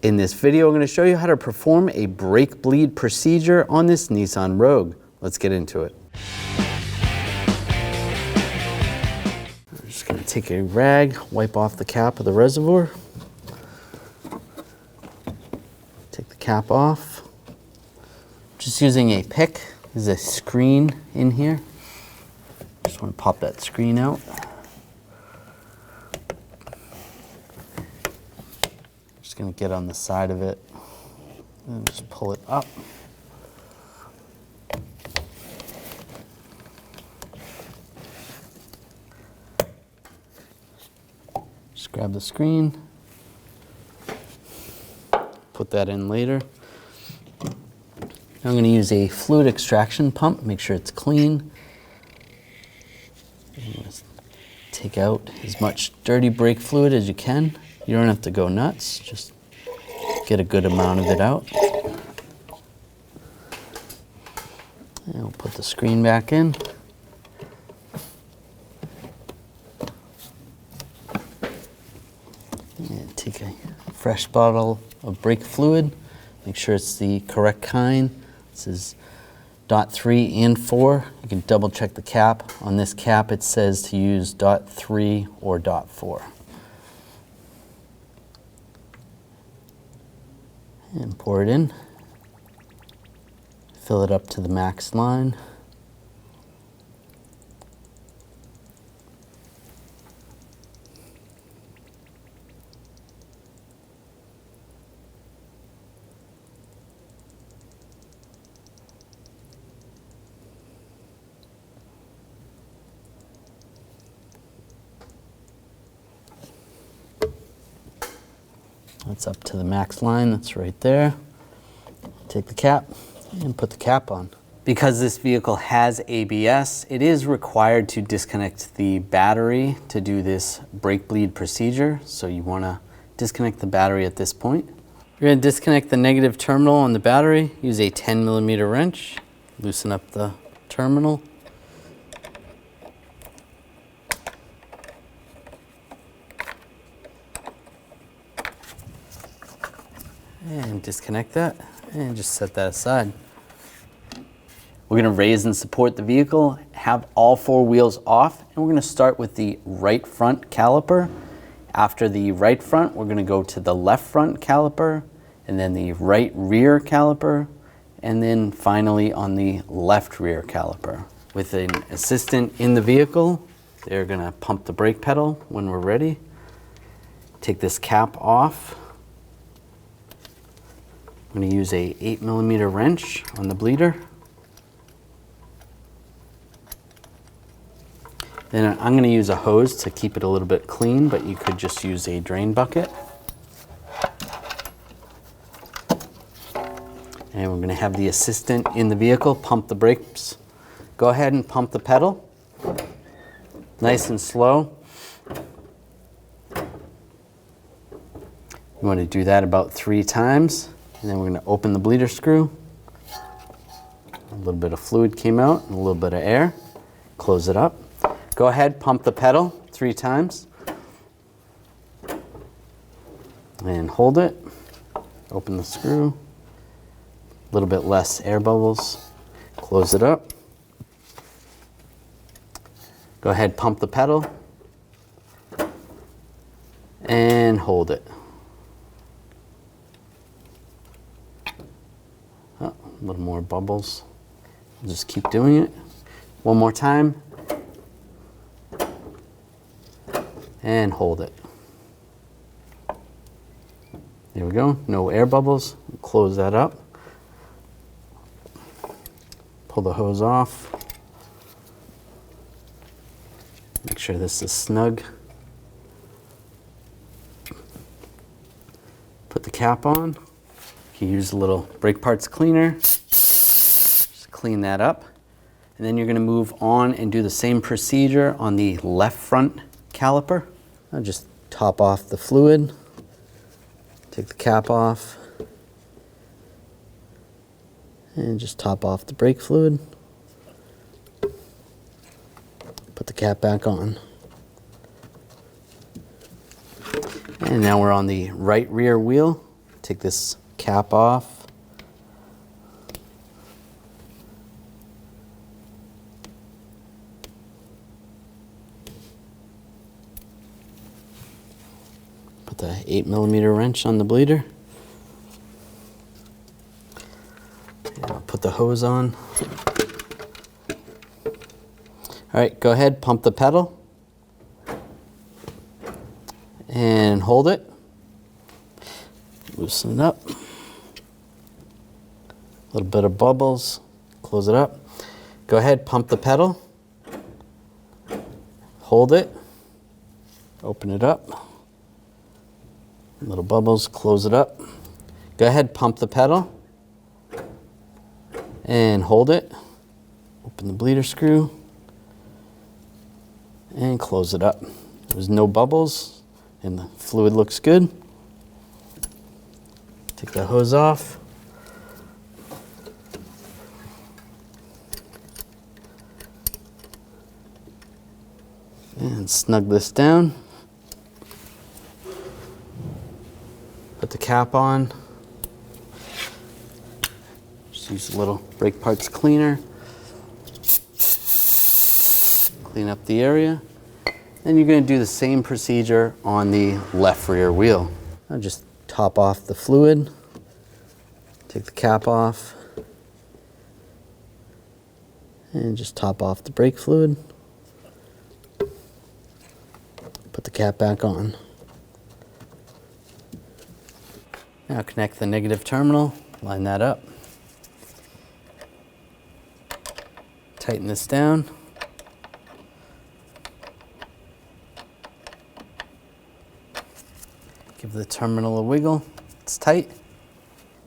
In this video, I'm going to show you how to perform a brake bleed procedure on this Nissan Rogue. Let's get into it. I'm just going to take a rag, wipe off the cap of the reservoir. Take the cap off. Just using a pick. There's a screen in here. Just want to pop that screen out. Just going to get on the side of it and just pull it up. Just grab the screen, put that in later. Now I'm going to use a fluid extraction pump, make sure it's clean. Take out as much dirty brake fluid as you can. You don't have to go nuts, just get a good amount of it out. And we'll put the screen back in. And take a fresh bottle of brake fluid. Make sure it's the correct kind. This is .3 and 4. You can double check the cap. On this cap it says to use .3 or .4. And pour it in. Fill it up to the max line. That's up to the max line, that's right there. Take the cap and put the cap on. Because this vehicle has ABS, it is required to disconnect the battery to do this brake bleed procedure. So you want to disconnect the battery at this point. You're going to disconnect the negative terminal on the battery. Use a 10mm wrench. Loosen up the terminal. And disconnect that and just set that aside. We're going to raise and support the vehicle, have all four wheels off, and we're going to start with the right front caliper. After the right front, we're going to go to the left front caliper, and then the right rear caliper, and then finally on the left rear caliper. With an assistant in the vehicle, they're going to pump the brake pedal when we're ready. Take this cap off. I'm going to use a 8mm wrench on the bleeder. Then I'm going to use a hose to keep it a little bit clean, but you could just use a drain bucket. And we're going to have the assistant in the vehicle pump the brakes. Go ahead and pump the pedal. Nice and slow. You want to do that about 3 times. And then we're going to open the bleeder screw. A little bit of fluid came out and a little bit of air. Close it up. Go ahead, pump the pedal 3 times. And hold it. Open the screw. A little bit less air bubbles. Close it up. Go ahead, pump the pedal. And hold it. Oh, a little more bubbles. Just keep doing it. One more time. And hold it. There we go. No air bubbles. Close that up. Pull the hose off. Make sure this is snug. Put the cap on. You can use a little brake parts cleaner. Just clean that up. And then you're going to move on and do the same procedure on the left front caliper. I'll just top off the fluid. Take the cap off. And just top off the brake fluid. Put the cap back on. And now we're on the right rear wheel. Take this cap off. Put the 8mm wrench on the bleeder. And I'll put the hose on. All right, go ahead, pump the pedal. And hold it. Loosen it up. A little bit of bubbles. Close it up. Go ahead, pump the pedal. Hold it. Open it up. Little bubbles. Close it up. Go ahead, pump the pedal. And hold it. Open the bleeder screw. And close it up. There's no bubbles and the fluid looks good. Take the hose off. And snug this down. Put the cap on. Just use a little brake parts cleaner. Clean up the area. Then you're going to do the same procedure on the left rear wheel. I'll just top off the fluid. Take the cap off. And just top off the brake fluid. Put the cap back on. Now connect the negative terminal, line that up. Tighten this down. Give the terminal a wiggle. It's tight.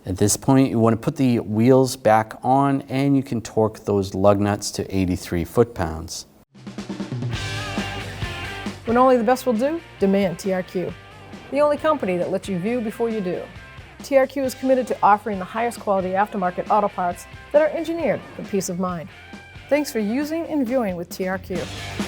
At this point, you want to put the wheels back on and you can torque those lug nuts to 83 foot-pounds. When only the best will do, demand TRQ. The only company that lets you view before you do. TRQ is committed to offering the highest quality aftermarket auto parts that are engineered for peace of mind. Thanks for using and viewing with TRQ.